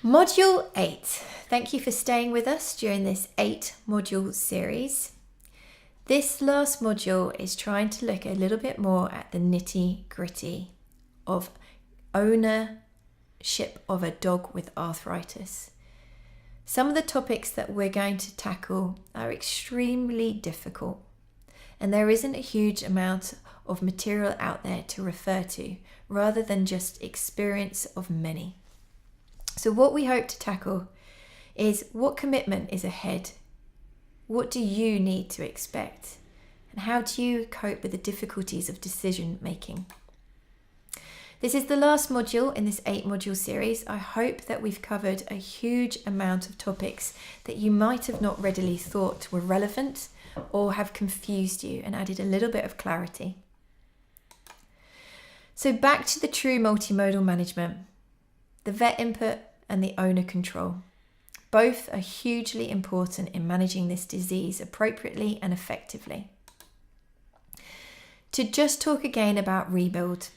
Module 8. Thank you for staying with us during this 8-module series. This last module is trying to look a little bit more at the nitty-gritty of ownership of a dog with arthritis. Some of the topics that we're going to tackle are extremely difficult, and there isn't a huge amount of material out there to refer to, rather than just experience of many. So what we hope to tackle is what commitment is ahead. What do you need to expect? And how do you cope with the difficulties of decision making? This is the last module in this 8-module series. I hope that we've covered a huge amount of topics that you might have not readily thought were relevant or have confused you and added a little bit of clarity. So back to the true multimodal management. The vet input and the owner control. Both are hugely important in managing this disease appropriately and effectively. To just talk again about rebuild,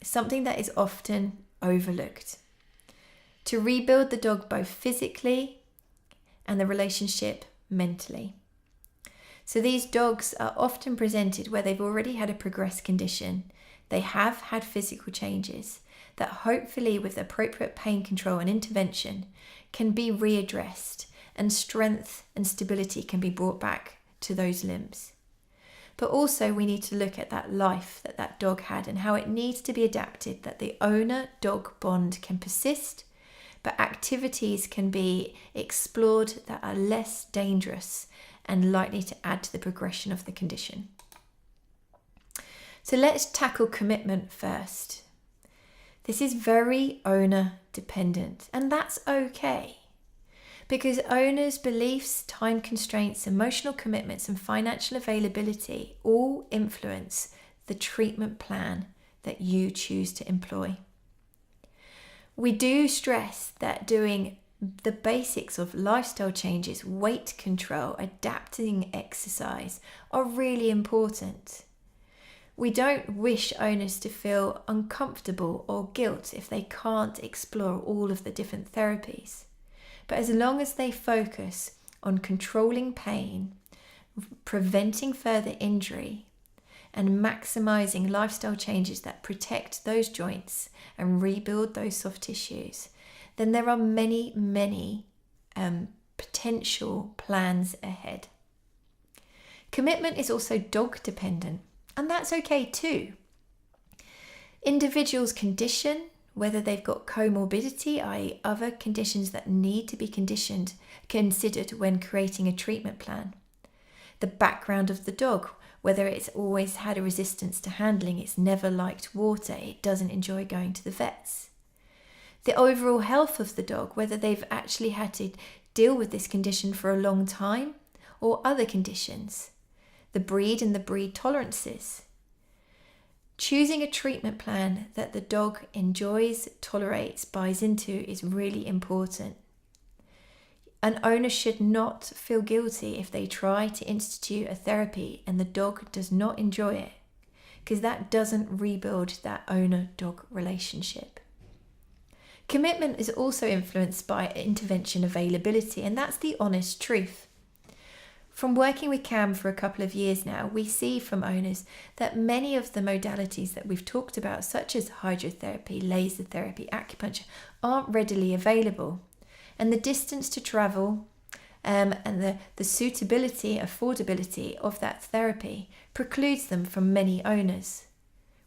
something that is often overlooked. To rebuild the dog both physically and the relationship mentally. So these dogs are often presented where they've already had a progressed condition. They have had physical changes that hopefully with appropriate pain control and intervention can be readdressed, and strength and stability can be brought back to those limbs. But also we need to look at that life that that dog had and how it needs to be adapted, that the owner-dog bond can persist, but activities can be explored that are less dangerous and likely to add to the progression of the condition. So let's tackle commitment first. This is very owner dependent, and that's okay, because owners' beliefs, time constraints, emotional commitments and financial availability all influence the treatment plan that you choose to employ. We do stress that doing the basics of lifestyle changes, weight control, adapting exercise are really important. We don't wish owners to feel uncomfortable or guilt if they can't explore all of the different therapies. But as long as they focus on controlling pain, preventing further injury, and maximizing lifestyle changes that protect those joints and rebuild those soft tissues, then there are many potential plans ahead. Commitment is also dog dependent. And that's okay too. Individuals' condition, whether they've got comorbidity, i.e. other conditions that need to be considered when creating a treatment plan. The background of the dog, whether it's always had a resistance to handling, it's never liked water, it doesn't enjoy going to the vets. The overall health of the dog, whether they've actually had to deal with this condition for a long time or other conditions. The breed and the breed tolerances. Choosing a treatment plan that the dog enjoys, tolerates, buys into is really important. An owner should not feel guilty if they try to institute a therapy and the dog does not enjoy it, because that doesn't rebuild that owner-dog relationship. Commitment is also influenced by intervention availability, and that's the honest truth. From working with CAM for a couple of years now, we see from owners that many of the modalities that we've talked about, such as hydrotherapy, laser therapy, acupuncture, aren't readily available. And the distance to travel and the suitability, affordability of that therapy precludes them from many owners.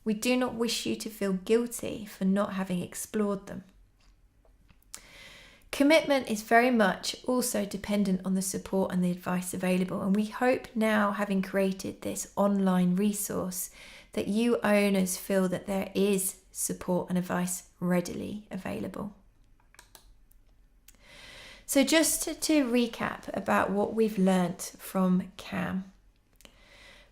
We do not wish you to feel guilty for not having explored them. Commitment is very much also dependent on the support and the advice available, and we hope now, having created this online resource, that you owners feel that there is support and advice readily available. So just to recap about what we've learnt from CAM.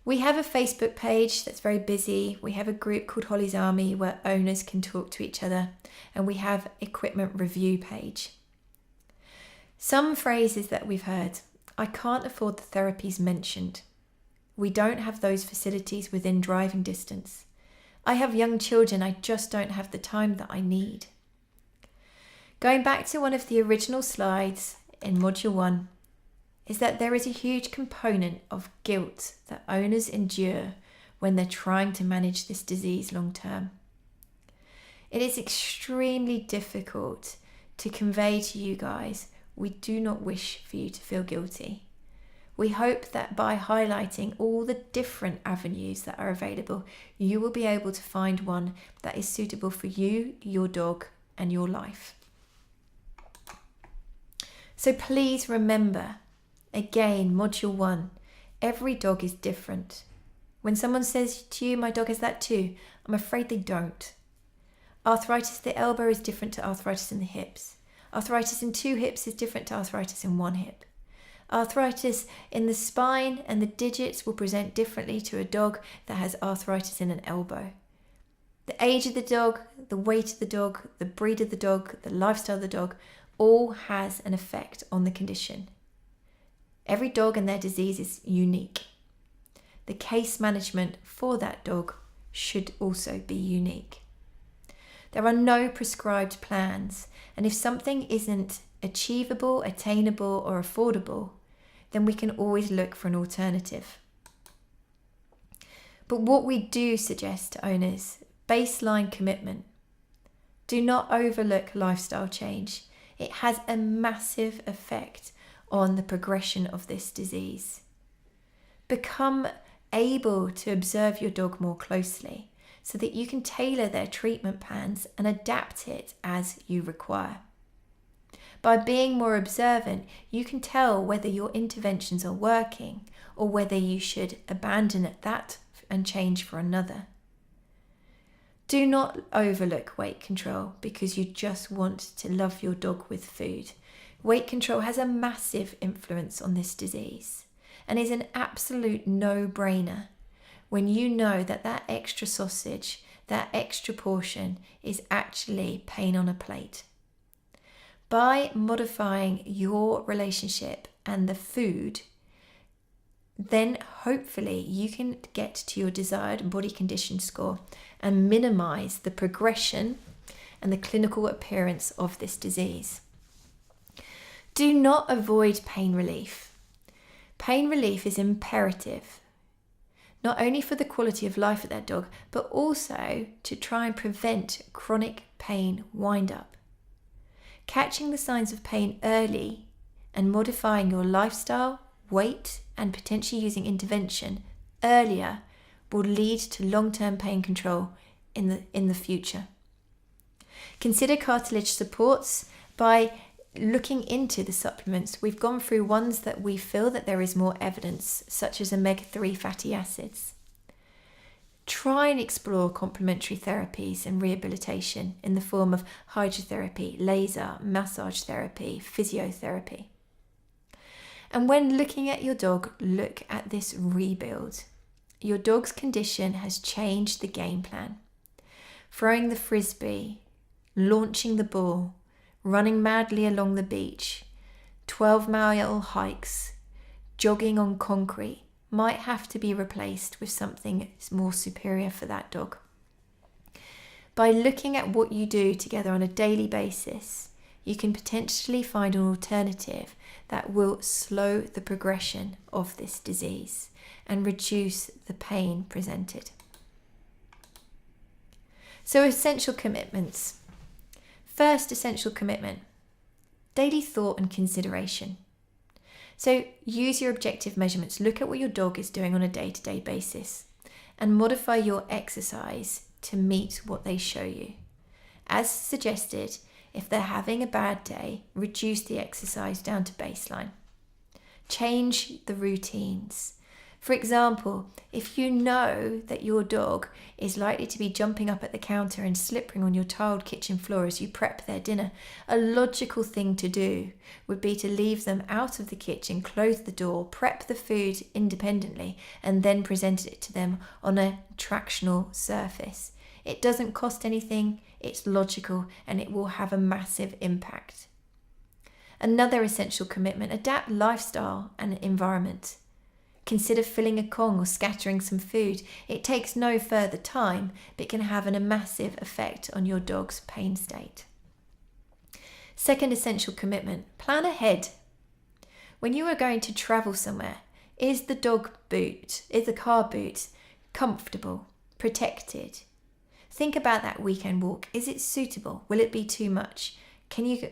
We have a Facebook page that's very busy. We have a group called Holly's Army where owners can talk to each other, and we have equipment review page. Some phrases that we've heard: I can't afford the therapies mentioned. We don't have those facilities within driving distance. I have young children, I just don't have the time that I need. Going back to one of the original slides in Module 1, is that there is a huge component of guilt that owners endure when they're trying to manage this disease long term. It is extremely difficult to convey to you guys, we do not wish for you to feel guilty. We hope that by highlighting all the different avenues that are available, you will be able to find one that is suitable for you, your dog, and your life. So please remember, again, Module 1, every dog is different. When someone says to you, my dog has that too, I'm afraid they don't. Arthritis of the elbow is different to arthritis in the hips. Arthritis in 2 hips is different to arthritis in 1 hip. Arthritis in the spine and the digits will present differently to a dog that has arthritis in an elbow. The age of the dog, the weight of the dog, the breed of the dog, the lifestyle of the dog, all has an effect on the condition. Every dog and their disease is unique. The case management for that dog should also be unique. There are no prescribed plans, and if something isn't achievable, attainable, or affordable, then we can always look for an alternative. But what we do suggest to owners, baseline commitment. Do not overlook lifestyle change. It has a massive effect on the progression of this disease. Become able to observe your dog more closely so that you can tailor their treatment plans and adapt it as you require. By being more observant, you can tell whether your interventions are working or whether you should abandon that and change for another. Do not overlook weight control because you just want to love your dog with food. Weight control has a massive influence on this disease and is an absolute no-brainer when you know that that extra sausage, that extra portion is actually pain on a plate. By modifying your relationship and the food, then hopefully you can get to your desired body condition score and minimize the progression and the clinical appearance of this disease. Do not avoid pain relief. Pain relief is imperative, not only for the quality of life of that dog, but also to try and prevent chronic pain wind-up. Catching the signs of pain early and modifying your lifestyle, weight, and potentially using intervention earlier will lead to long-term pain control in the future. Consider cartilage supports by looking into the supplements. We've gone through ones that we feel that there is more evidence, such as omega-3 fatty acids. Try and explore complementary therapies and rehabilitation in the form of hydrotherapy, laser, massage therapy, physiotherapy. And when looking at your dog, look at this rebuild. Your dog's condition has changed the game plan. Throwing the frisbee, launching the ball, running madly along the beach, 12-mile hikes, jogging on concrete might have to be replaced with something more superior for that dog. By looking at what you do together on a daily basis, you can potentially find an alternative that will slow the progression of this disease and reduce the pain presented. So, essential commitments. First essential commitment, daily thought and consideration. So use your objective measurements. Look at what your dog is doing on a day-to-day basis and modify your exercise to meet what they show you. As suggested, if they're having a bad day, reduce the exercise down to baseline. Change the routines. For example, if you know that your dog is likely to be jumping up at the counter and slipping on your tiled kitchen floor as you prep their dinner, a logical thing to do would be to leave them out of the kitchen, close the door, prep the food independently, and then present it to them on a tractional surface. It doesn't cost anything, it's logical, and it will have a massive impact. Another essential commitment, adapt lifestyle and environment. Consider filling a Kong or scattering some food. It takes no further time, but can have a massive effect on your dog's pain state. Second essential commitment, plan ahead. When you are going to travel somewhere, is the car boot comfortable, protected? Think about that weekend walk. Is it suitable? Will it be too much? Can you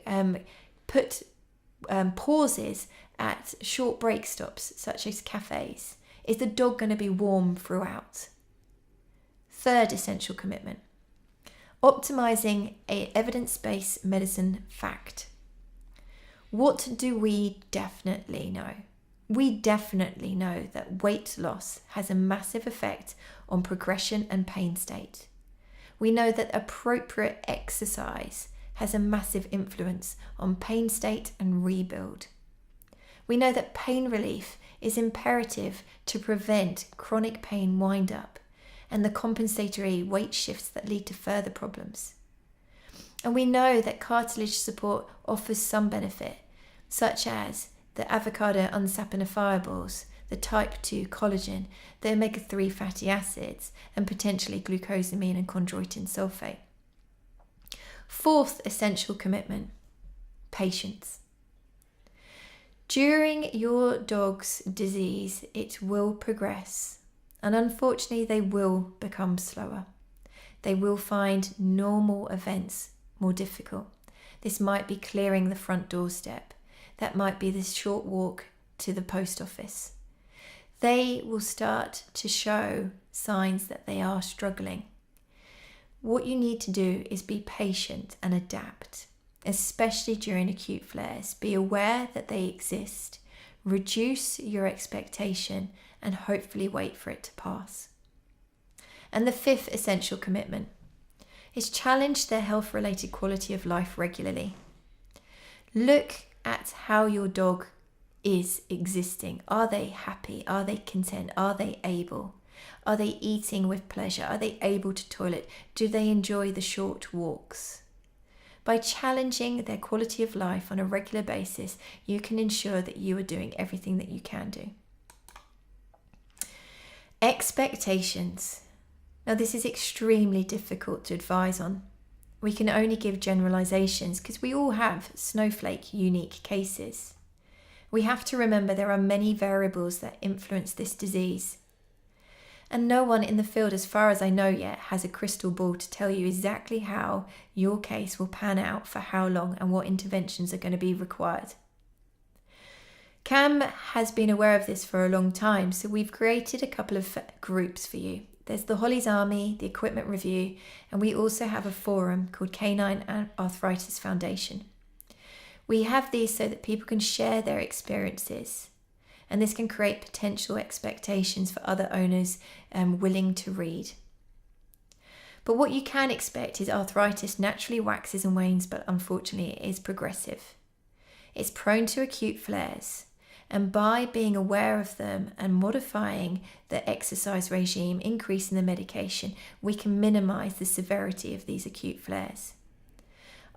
put pauses at short break stops, such as cafes? Is the dog going to be warm throughout? Third essential commitment, optimizing an evidence-based medicine fact. What do we definitely know? We definitely know that weight loss has a massive effect on progression and pain state. We know that appropriate exercise has a massive influence on pain state and rebuild. We know that pain relief is imperative to prevent chronic pain wind-up and the compensatory weight shifts that lead to further problems. And we know that cartilage support offers some benefit, such as the avocado unsaponifiables, the type 2 collagen, the omega-3 fatty acids, and potentially glucosamine and chondroitin sulfate. Fourth essential commitment, patience. During your dog's disease, it will progress, and unfortunately they will become slower. They will find normal events more difficult. This might be clearing the front doorstep. That might be this short walk to the post office. They will start to show signs that they are struggling. What you need to do is be patient and adapt, especially during acute flares. Be aware that they exist, reduce your expectation, and hopefully wait for it to pass. And the fifth essential commitment is challenge their health-related quality of life regularly. Look at how your dog is existing. Are they happy? Are they content? Are they able? Are they eating with pleasure? Are they able to toilet? Do they enjoy the short walks? By challenging their quality of life on a regular basis, you can ensure that you are doing everything that you can do. Expectations. Now, this is extremely difficult to advise on. We can only give generalizations because we all have snowflake unique cases. We have to remember there are many variables that influence this disease. And no one in the field, as far as I know yet, has a crystal ball to tell you exactly how your case will pan out, for how long, and what interventions are going to be required. CAM has been aware of this for a long time, so we've created a couple of groups for you. There's the Holly's Army, the Equipment Review, and we also have a forum called Canine Arthritis Foundation. We have these so that people can share their experiences, and this can create potential expectations for other owners willing to read. But what you can expect is arthritis naturally waxes and wanes, but unfortunately it is progressive. It's prone to acute flares. And by being aware of them and modifying the exercise regime, increasing the medication, we can minimize the severity of these acute flares.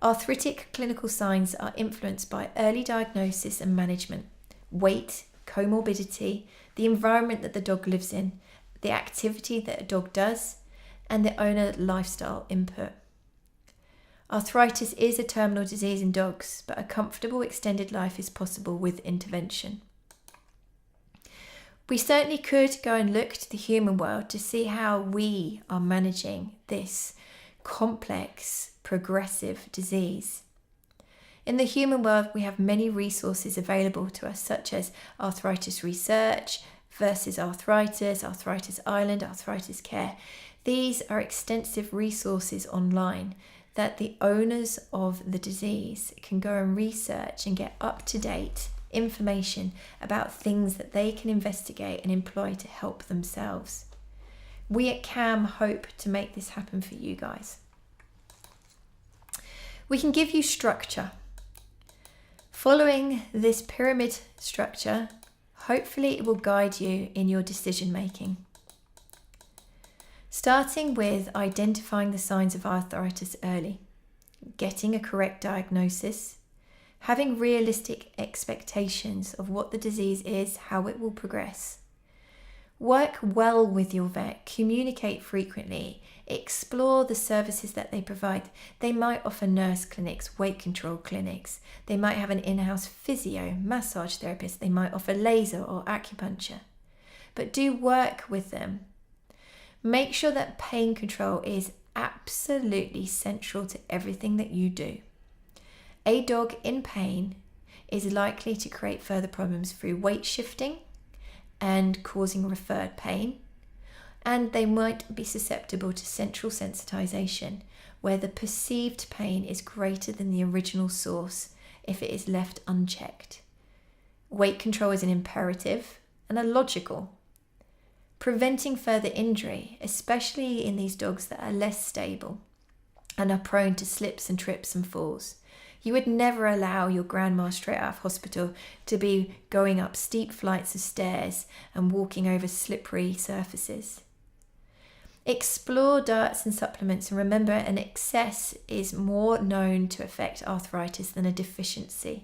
Arthritic clinical signs are influenced by early diagnosis and management, weight, comorbidity, the environment that the dog lives in, the activity that a dog does, and the owner lifestyle input. Arthritis is a terminal disease in dogs, but a comfortable extended life is possible with intervention. We certainly could go and look to the human world to see how we are managing this complex, progressive disease. In the human world, we have many resources available to us, such as Arthritis Research, Versus Arthritis, Arthritis Ireland, Arthritis Care. These are extensive resources online that the owners of the disease can go and research and get up-to-date information about things that they can investigate and employ to help themselves. We at CAM hope to make this happen for you guys. We can give you structure. Following this pyramid structure, hopefully it will guide you in your decision making. Starting with identifying the signs of arthritis early, getting a correct diagnosis, having realistic expectations of what the disease is, how it will progress, Work well with your vet, communicate frequently, explore the services that they provide. They might offer nurse clinics, weight control clinics. They might have an in-house physio, massage therapist. They might offer laser or acupuncture. But do work with them. Make sure that pain control is absolutely central to everything that you do. A dog in pain is likely to create further problems through weight shifting and causing referred pain, and they might be susceptible to central sensitization, where the perceived pain is greater than the original source if it is left unchecked. Weight control is an imperative and a logical. Preventing further injury, especially in these dogs that are less stable and are prone to slips and trips and falls. You would never allow your grandma straight out of hospital to be going up steep flights of stairs and walking over slippery surfaces. Explore diets and supplements, and remember, an excess is more known to affect arthritis than a deficiency.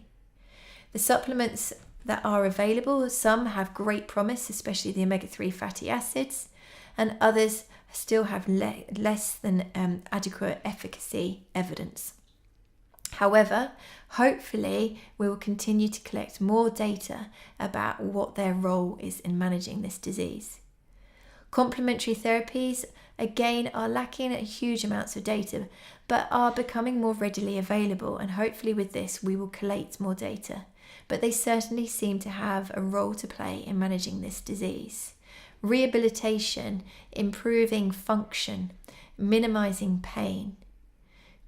The supplements that are available, some have great promise, especially the omega-3 fatty acids, and others still have less than adequate efficacy evidence. However, hopefully we will continue to collect more data about what their role is in managing this disease. Complementary therapies, again, are lacking huge amounts of data, but are becoming more readily available, and hopefully with this we will collate more data. But they certainly seem to have a role to play in managing this disease. Rehabilitation, improving function, minimizing pain.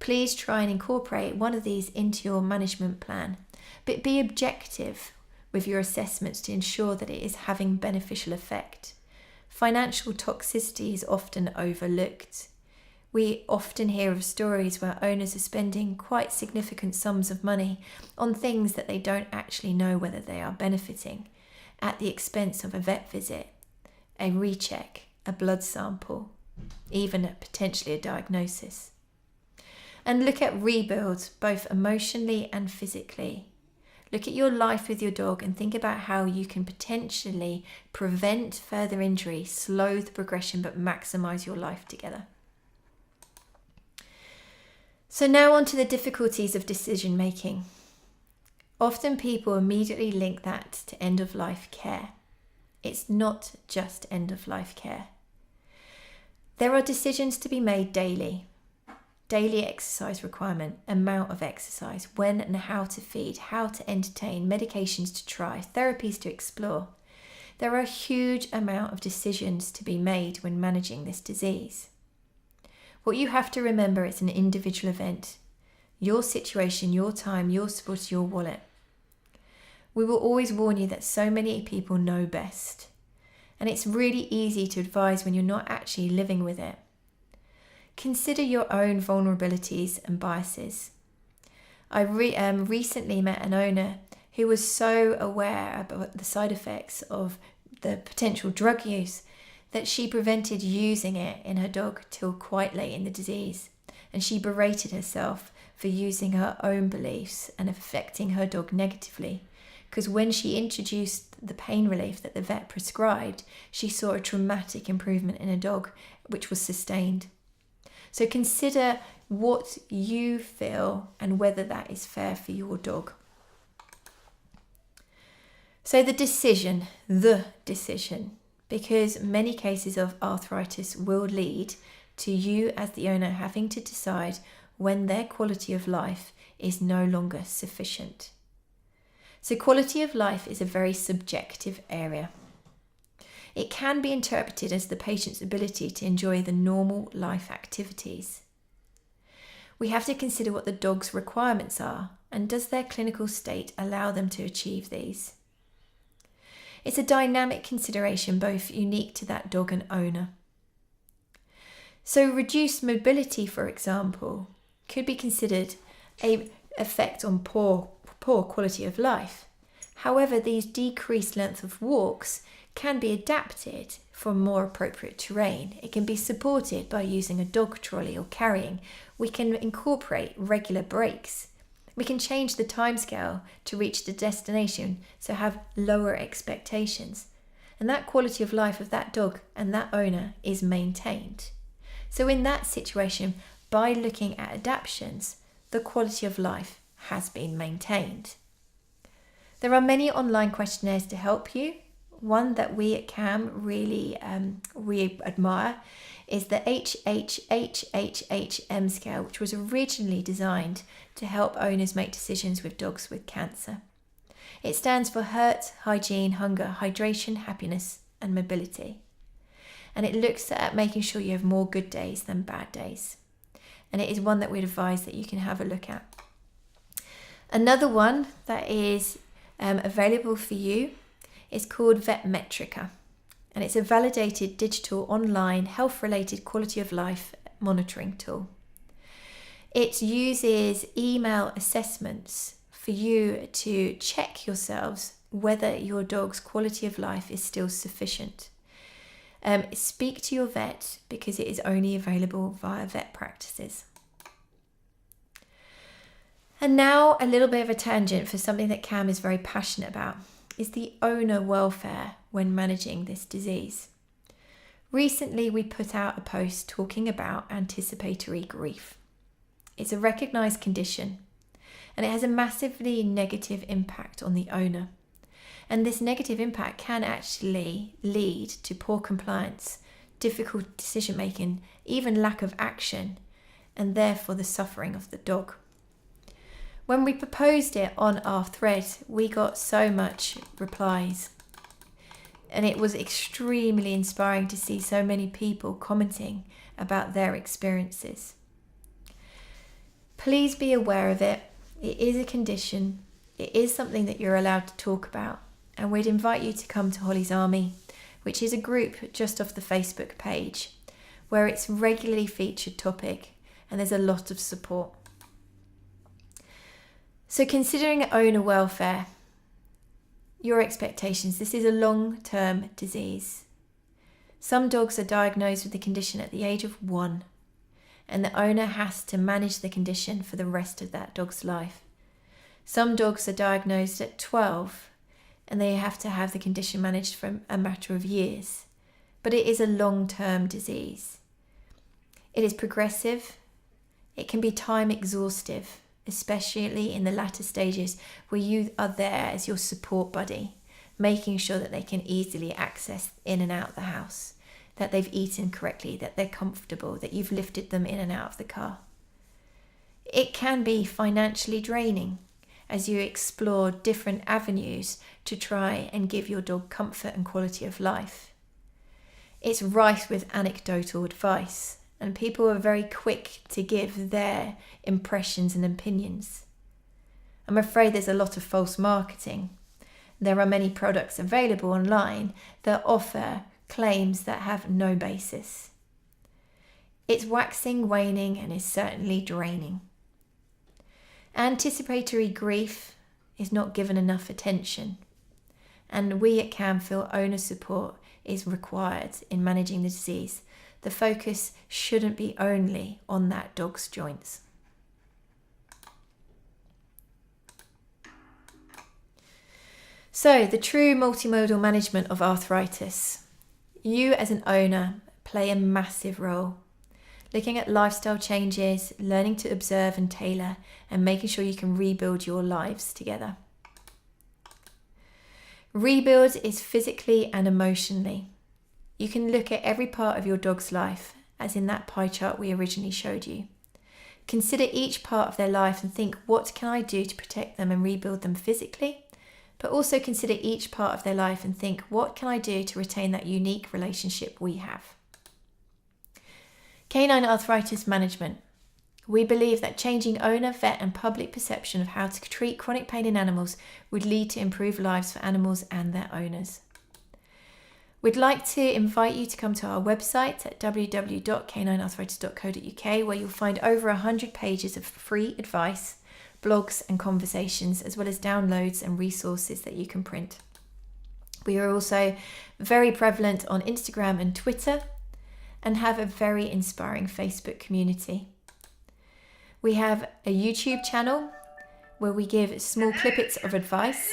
Please try and incorporate one of these into your management plan, but be objective with your assessments to ensure that it is having beneficial effect. Financial toxicity is often overlooked. We often hear of stories where owners are spending quite significant sums of money on things that they don't actually know whether they are benefiting, at the expense of a vet visit, a recheck, a blood sample, even potentially a diagnosis. And look at rebuild, both emotionally and physically. Look at your life with your dog and think about how you can potentially prevent further injury, slow the progression, but maximize your life together. So now on to the difficulties of decision making. Often people immediately link that to end of life care. It's not just end of life care. There are decisions to be made daily. Daily exercise requirement, amount of exercise, when and how to feed, how to entertain, medications to try, therapies to explore. There are a huge amount of decisions to be made when managing this disease. What you have to remember, it's an individual event. Your situation, your time, your support, your wallet. We will always warn you that so many people know best. And it's really easy to advise when you're not actually living with it. Consider your own vulnerabilities and biases. I recently met an owner who was so aware about the side effects of the potential drug use that she prevented using it in her dog till quite late in the disease. And she berated herself for using her own beliefs and affecting her dog negatively. Because when she introduced the pain relief that the vet prescribed, she saw a dramatic improvement in her dog, which was sustained. So consider what you feel and whether that is fair for your dog. So the decision, because many cases of arthritis will lead to you as the owner having to decide when their quality of life is no longer sufficient. So quality of life is a very subjective area. It can be interpreted as the patient's ability to enjoy the normal life activities. We have to consider what the dog's requirements are, and does their clinical state allow them to achieve these? It's a dynamic consideration, both unique to that dog and owner. So reduced mobility, for example, could be considered an effect on poor quality of life. However, these decreased length of walks can be adapted for more appropriate terrain. It can be supported by using a dog trolley or carrying. We can incorporate regular breaks. We can change the timescale to reach the destination, so have lower expectations. and that quality of life of that dog and that owner is maintained. So in that situation, by looking at adaptions, the quality of life has been maintained. There are many online questionnaires to help you. One that we at CAM really admire is the HHHHM scale, which was originally designed to help owners make decisions with dogs with cancer. It stands for hurt, hygiene, hunger, hydration, happiness, and mobility. And it looks at making sure you have more good days than bad days. And it is one that we'd advise that you can have a look at. Another one that is available for you is called Vetmetrica. And it's a validated digital online health-related quality of life monitoring tool. It uses email assessments for you to check yourselves whether your dog's quality of life is still sufficient. Speak to your vet because it is only available via vet practices. And now a little bit of a tangent for something that Cam is very passionate about is the owner welfare when managing this disease. Recently, we put out a post talking about anticipatory grief. It's a recognised condition and it has a massively negative impact on the owner. And this negative impact can actually lead to poor compliance, difficult decision making, even lack of action, and therefore the suffering of the dog. When we proposed it on our thread, we got so much replies. And it was extremely inspiring to see so many people commenting about their experiences. Please be aware of it. It is a condition. It is something that you're allowed to talk about. And we'd invite you to come to Holly's Army, which is a group just off the Facebook page, where it's a regularly featured topic and there's a lot of support. So considering owner welfare, your expectations, this is a long-term disease. Some dogs are diagnosed with the condition at the age of 1, and the owner has to manage the condition for the rest of that dog's life. Some dogs are diagnosed at 12, and they have to have the condition managed for a matter of years. But it is a long-term disease. It is progressive. It can be time exhaustive, especially in the latter stages where you are there as your support buddy, making sure that they can easily access in and out the house, that they've eaten correctly, that they're comfortable, that you've lifted them in and out of the car. It can be financially draining as you explore different avenues to try and give your dog comfort and quality of life. It's rife with anecdotal advice, and people are very quick to give their impressions and opinions. I'm afraid there's a lot of false marketing. There are many products available online that offer claims that have no basis. It's waxing, waning, and is certainly draining. Anticipatory grief is not given enough attention, and we at CAM feel owner support is required in managing the disease. The focus shouldn't be only on that dog's joints. So, the true multimodal management of arthritis. You as an owner play a massive role. Looking at lifestyle changes, learning to observe and tailor, and making sure you can rebuild your lives together. Rebuild is physically and emotionally. You can look at every part of your dog's life, as in that pie chart we originally showed you. Consider each part of their life and think, what can I do to protect them and rebuild them physically? But also consider each part of their life and think, what can I do to retain that unique relationship we have? Canine arthritis management. We believe that changing owner, vet and public perception of how to treat chronic pain in animals would lead to improved lives for animals and their owners. We'd like to invite you to come to our website at www.caninearthritis.co.uk, where you'll find over 100 pages of free advice, blogs and conversations, as well as downloads and resources that you can print. We are also very prevalent on Instagram and Twitter and have a very inspiring Facebook community. We have a YouTube channel where we give small clippets of advice.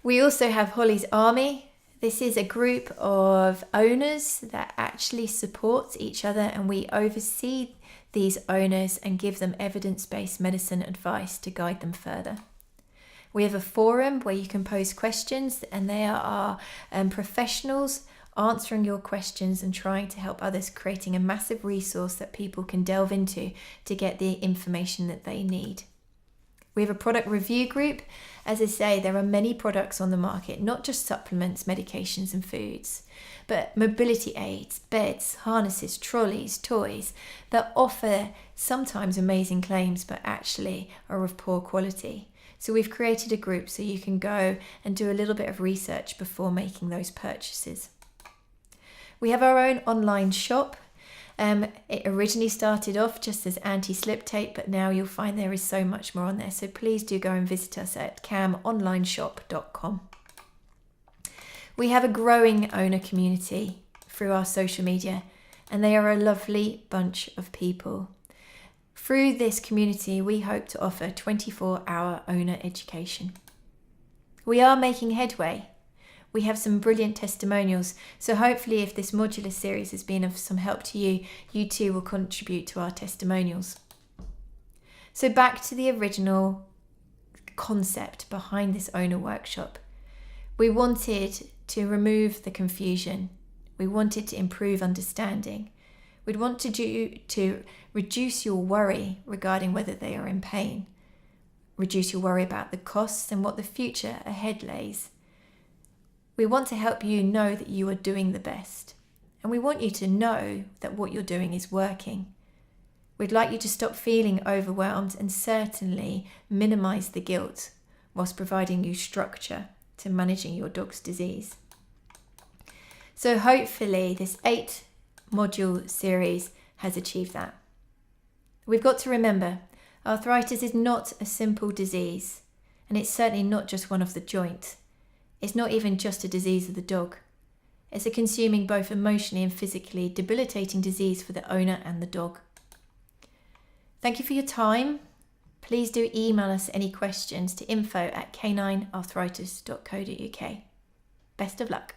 We also have Holly's Army This is a group of owners that actually support each other, and we oversee these owners and give them evidence-based medicine advice to guide them further. We have a forum where you can pose questions, and there are professionals answering your questions and trying to help others, creating a massive resource that people can delve into to get the information that they need. We have a product review group. As I say, there are many products on the market, not just supplements, medications and foods, but mobility aids, beds, harnesses, trolleys, toys that offer sometimes amazing claims but actually are of poor quality. So we've created a group so you can go and do a little bit of research before making those purchases. We have our own online shop. It originally started off just as anti-slip tape, but now you'll find there is so much more on there. So please do go and visit us at camonlineshop.com. We have a growing owner community through our social media, and they are a lovely bunch of people. Through this community, we hope to offer 24-hour owner education. We are making headway. We have some brilliant testimonials, so hopefully if this modular series has been of some help to you, you too will contribute to our testimonials. So back to the original concept behind this owner workshop. We wanted to remove the confusion. We wanted to improve understanding. We'd want to reduce your worry regarding whether they are in pain, reduce your worry about the costs and what the future ahead lays. We want to help you know that you are doing the best, and we want you to know that what you're doing is working. We'd like you to stop feeling overwhelmed and certainly minimize the guilt whilst providing you structure to managing your dog's disease. So hopefully this 8-module series has achieved that. We've got to remember, arthritis is not a simple disease, and it's certainly not just one of the joint. It's not even just a disease of the dog. It's a consuming, both emotionally and physically debilitating disease for the owner and the dog. Thank you for your time. Please do email us any questions to info@caninearthritis.co.uk. Best of luck.